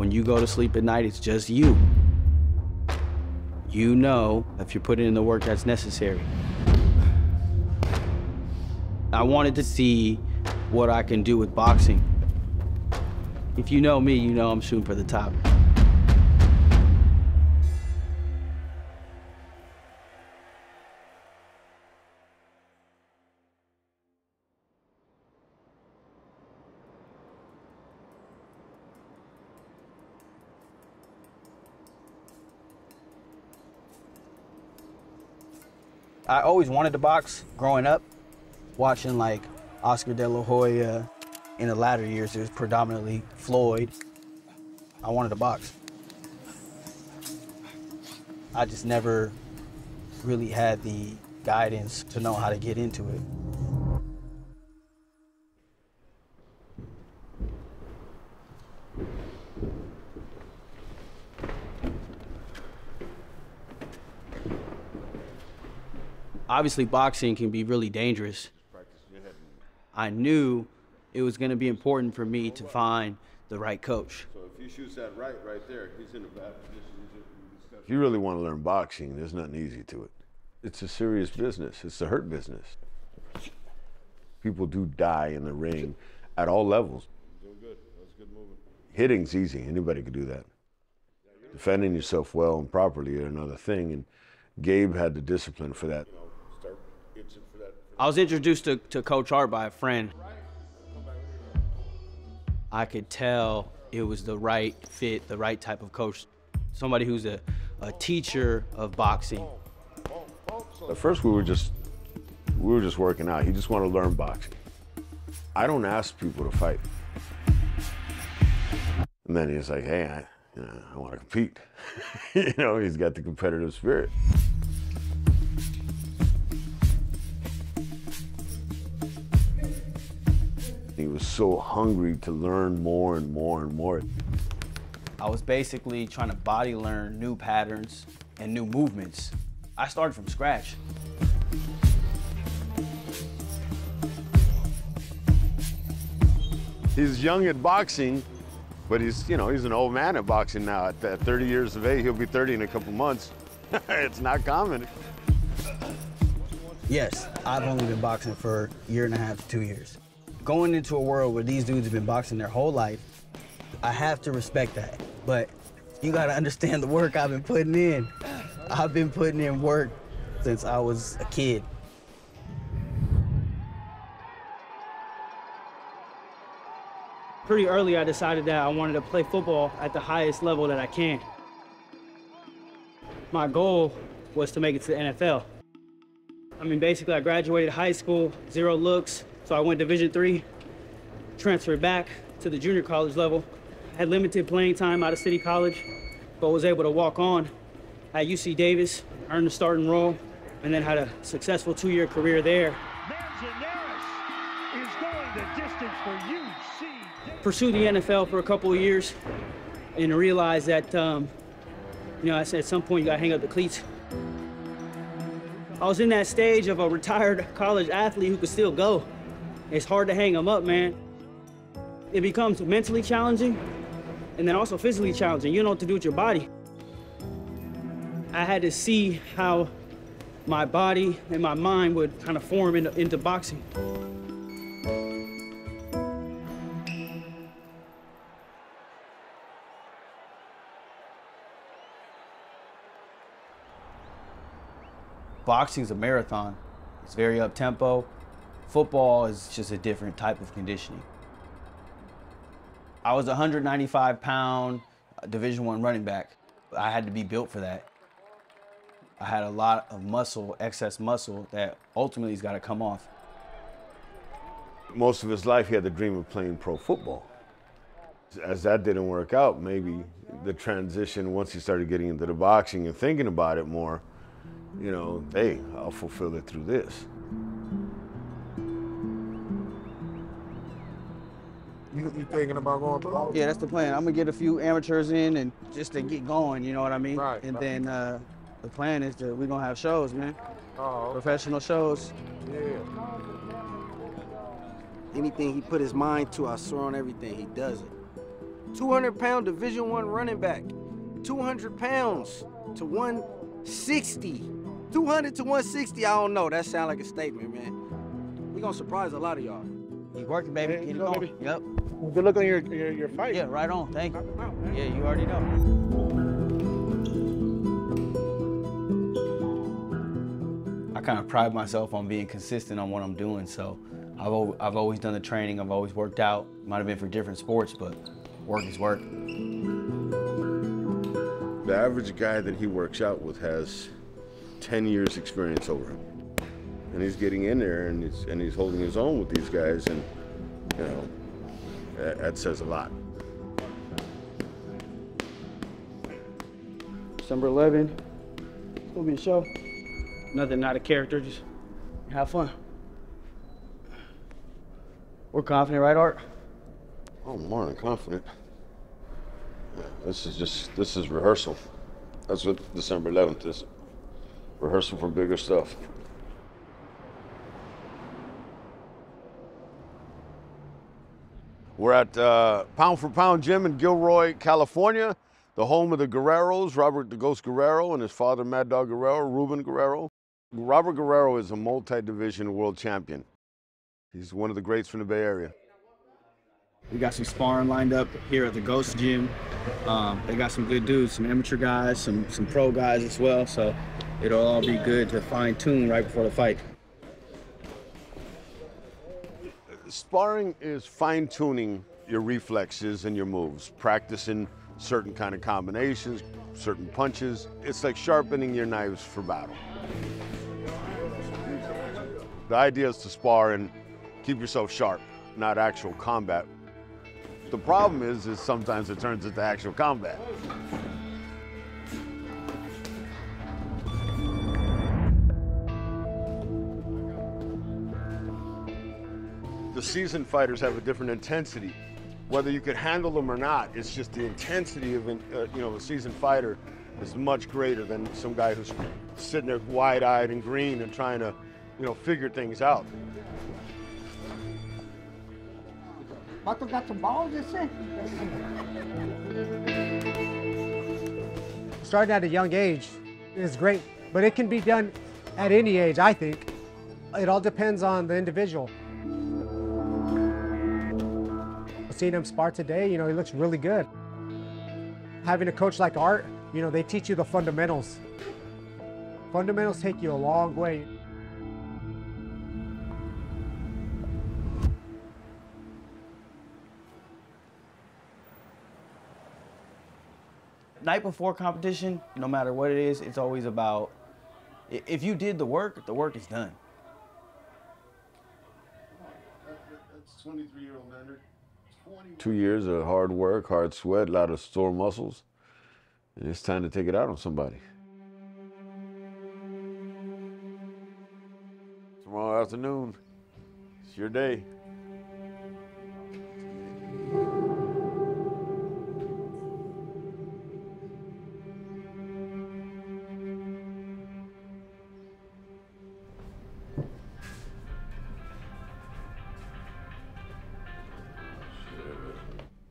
When you go to sleep at night, it's just you. You know if you're putting in the work that's necessary. I wanted to see what I can do with boxing. If you know me, you know I'm shooting for the top. I always wanted to box growing up, watching like Oscar De La Hoya. In the latter years, it was predominantly Floyd. I wanted to box. I just never really had the guidance to know how to get into it. Obviously, boxing can be really dangerous. I knew it was going to be important for me to find the right coach. So if he shoots that right there, he's in a bad position. If you really want to learn boxing, there's nothing easy to it. It's a serious business. It's a hurt business. People do die in the ring at all levels. Doing good. That's good movement. Hitting's easy. Anybody could do that. Defending yourself well and properly is another thing, and Gabe had the discipline for that. I was introduced to Coach Art by a friend. I could tell it was the right fit, the right type of coach. Somebody who's a teacher of boxing. At first we were just working out. He just wanted to learn boxing. I don't ask people to fight. And then he's like, hey, I want to compete. You know, he's got the competitive spirit. He was so hungry to learn more and more and more. I was basically trying to body learn new patterns and new movements. I started from scratch. He's young at boxing, but he's an old man at boxing now. At 30 years of age, he'll be 30 in a couple months. It's not common. Yes, I've only been boxing for a year and a half to 2 years. Going into a world where these dudes have been boxing their whole life, I have to respect that. But you gotta understand the work I've been putting in. I've been putting in work since I was a kid. Pretty early, I decided that I wanted to play football at the highest level that I can. My goal was to make it to the NFL. I mean, basically, I graduated high school, 0 looks, so I went Division III, transferred back to the junior college level. Had limited playing time out of City College, but was able to walk on at UC Davis, earned the starting role, and then had a successful 2-year career there. Manzanares is going the distance for UC. Pursued the NFL for a couple of years and realized that, I said at some point you gotta hang up the cleats. I was in that stage of a retired college athlete who could still go. It's hard to hang them up, man. It becomes mentally challenging and then also physically challenging. You don't know what to do with your body. I had to see how my body and my mind would kind of form into boxing. Boxing's a marathon. It's very up-tempo. Football is just a different type of conditioning. I was a 195-pound Division I running back. I had to be built for that. I had a lot of muscle, excess muscle, that ultimately has got to come off. Most of his life, he had the dream of playing pro football. As that didn't work out, maybe the transition, once he started getting into the boxing and thinking about it more, hey, I'll fulfill it through this. You thinking about going pro? Yeah, that's the plan. I'm gonna get a few amateurs in and just to get going, you know what I mean? Right. And then the plan is that we're gonna have shows, man. Oh, Professional shows. yeah. Anything he put his mind to, I swear on everything, he does it. 200-pound Division I running back. 200 pounds to 160. 200 to 160, I don't know. That sounds like a statement, man. We're gonna surprise a lot of y'all. Keep working, baby. Hey, Get it go, going. baby. Yep. Good luck on your fight. Yeah, right on. Thank you. Knock 'em out, man. Yeah, you already know. I kind of pride myself on being consistent on what I'm doing, so I've always done the training, I've always worked out. Might have been for different sports, but work is work. The average guy that he works out with has 10 years experience over him. And he's getting in there and he's holding his own with these guys, and you know, that says a lot. December 11, it's gonna be a show. Nothing, not a character, just have fun. We're confident, right, Art? Oh, more than confident. Yeah, this is rehearsal. That's what December 11th is. Rehearsal for bigger stuff. We're at Pound for Pound Gym in Gilroy, California, the home of the Guerreros, Robert the Ghost Guerrero and his father, Mad Dog Guerrero, Ruben Guerrero. Robert Guerrero is a multi-division world champion. He's one of the greats from the Bay Area. We got some sparring lined up here at the Ghost Gym. They got some good dudes, some amateur guys, some pro guys as well, so it'll all be good to fine-tune right before the fight. Sparring is fine-tuning your reflexes and your moves, practicing certain kind of combinations, certain punches. It's like sharpening your knives for battle. The idea is to spar and keep yourself sharp, not actual combat. The problem is sometimes it turns into actual combat. The seasoned fighters have a different intensity. Whether you can handle them or not, it's just the intensity of a seasoned fighter is much greater than some guy who's sitting there wide-eyed and green and trying to, figure things out. Pato got some balls, you say? Starting at a young age is great, but it can be done at any age, I think. It all depends on the individual. Seeing him spar today, he looks really good. Having a coach like Art, they teach you the fundamentals. Fundamentals take you a long way. Night before competition, no matter what it is, it's always about, if you did the work is done. That's 23-year-old Leonard. 2 years of hard work, hard sweat, a lot of sore muscles, and it's time to take it out on somebody. Tomorrow afternoon, it's your day.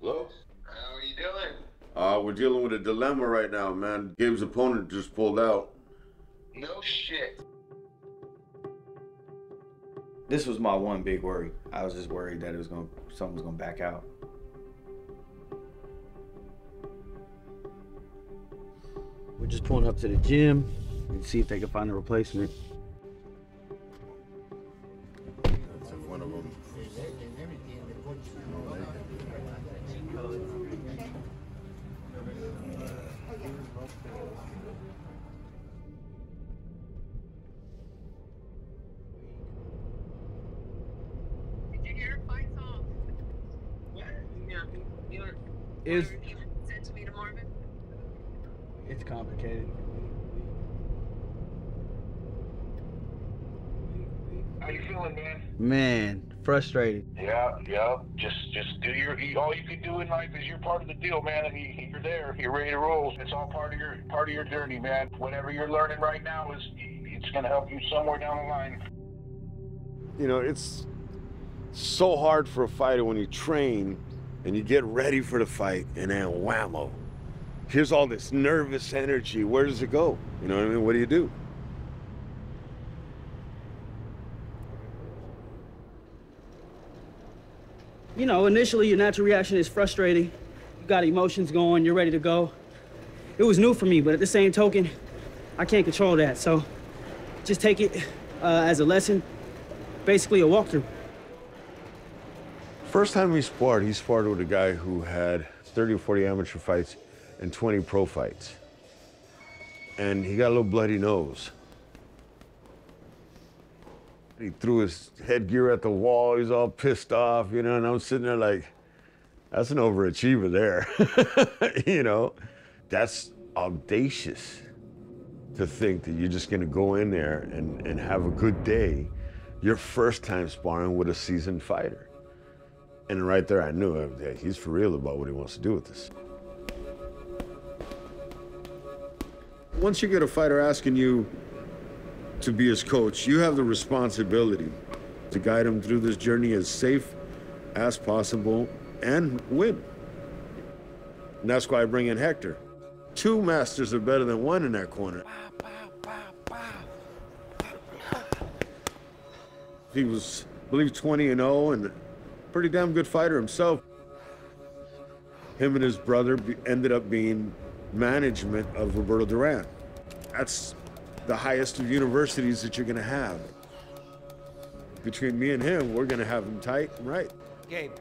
Hello? How are you doing? We're dealing with a dilemma right now, man. Gabe's opponent just pulled out. No shit. This was my one big worry. I was just worried that something was gonna back out. We're just pulling up to the gym and see if they can find a replacement. That's one of them. Did you hear? Fight's off. What? Yeah. Is Sent to me to Marvin. it's complicated. How you feeling, man? Man, frustrated. Yeah. Just do all you can do in life is you're part of the deal, man. And you're there. You're ready to roll. It's all part of your journey, man. Whatever you're learning right now it's gonna help you somewhere down the line. It's so hard for a fighter when you train and you get ready for the fight, and then whammo. Here's all this nervous energy. Where does it go? You know what I mean? What do you do? You know, initially your natural reaction is frustrating. You got emotions going, you're ready to go. It was new for me, but at the same token, I can't control that. So just take it as a lesson, basically a walkthrough. First time he sparred with a guy who had 30 or 40 amateur fights and 20 pro fights. And he got a little bloody nose. He threw his headgear at the wall, he's all pissed off, you know, and I'm sitting there like, that's an overachiever there. You know, that's audacious to think that you're just gonna go in there and have a good day, your first time sparring with a seasoned fighter. And right there I knew that he's for real about what he wants to do with this. Once you get a fighter asking you to be his coach, you have the responsibility to guide him through this journey as safe as possible and win. And that's why I bring in Hector. 2 masters are better than 1 in that corner. He was, I believe, 20-0 and a pretty damn good fighter himself. Him and his brother ended up being management of Roberto Duran. That's the highest of universities that you're gonna have. Between me and him, we're gonna have him tight and right. Gabe,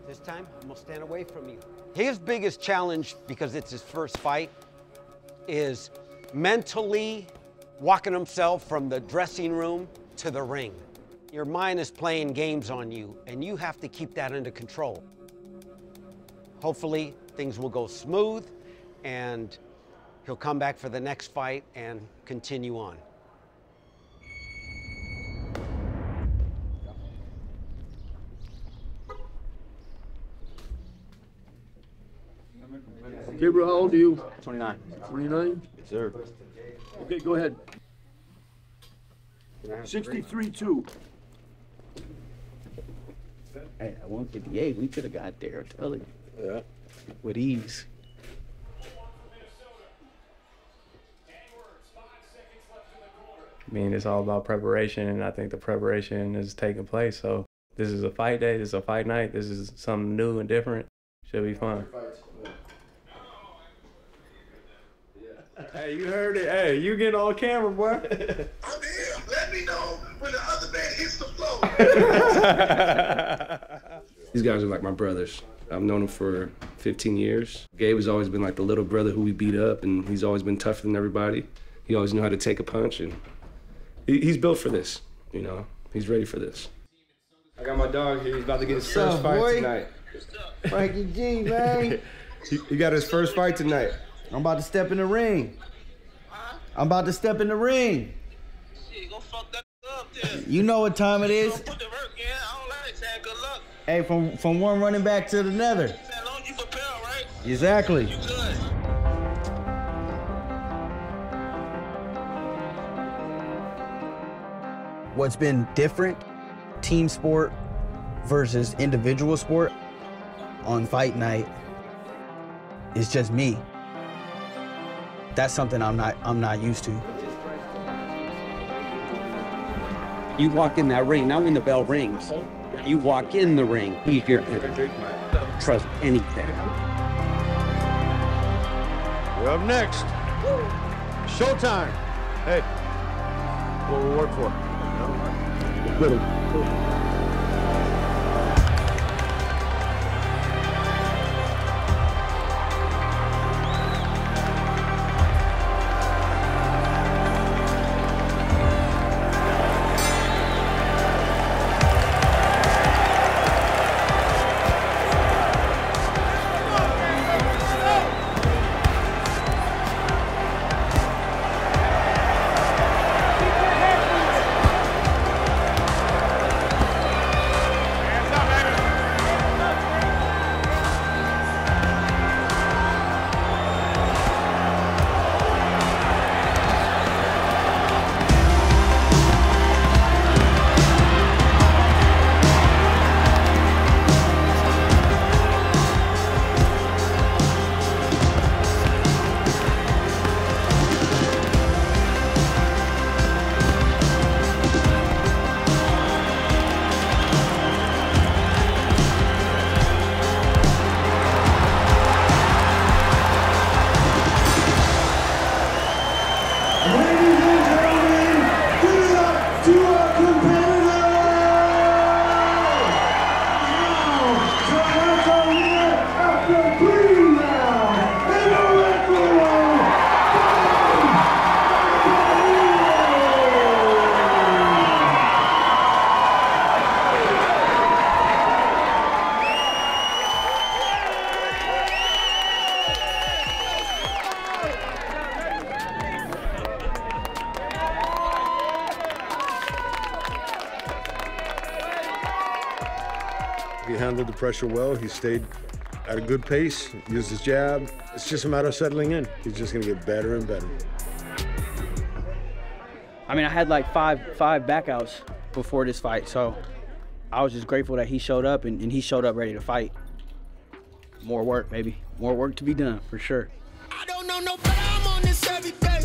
this time I'm gonna stand away from you. His biggest challenge, because it's his first fight, is mentally walking himself from the dressing room to the ring. Your mind is playing games on you, and you have to keep that under control. Hopefully, things will go smooth, and he'll come back for the next fight and continue on. Gabriel, how old are you? 29. 29? Yes, sir. Okay, go ahead. 63-2. Hey, at 158, we could have got there early. Yeah. With ease. I mean, it's all about preparation, and I think the preparation is taking place. So this is a fight day, this is a fight night, this is something new and different. Should be fun. Hey, you heard it. Hey, you get on camera, boy. I'm here. Let me know when the other man hits the floor. These guys are like my brothers. I've known them for 15 years. Gabe has always been like the little brother who we beat up, and he's always been tougher than everybody. He always knew how to take a punch, and he's built for this, you know? He's ready for this. I got my dog here. He's about to get his first fight tonight. Frankie G, man. He got his first fight tonight. I'm about to step in the ring. I'm about to step in the ring. Shit, go fuck that up then. You know what time it is. Put the work in. I don't like saying good luck. Hey, from one running back to another. As long as you prepare, right? Exactly. You good. What's been different, team sport versus individual sport on fight night, is just me. That's something I'm not used to. You walk in that ring, not when the bell rings. You walk in the ring, he's here. Trust anything. We're up next. Showtime. Hey, what we work for? Little. He handled the pressure well. He stayed at a good pace, used his jab. It's just a matter of settling in. He's just gonna get better and better. I mean, I had like five backouts before this fight, so I was just grateful that he showed up and he showed up ready to fight. More work, baby. More work to be done, for sure. I don't know no better, I'm on this every day.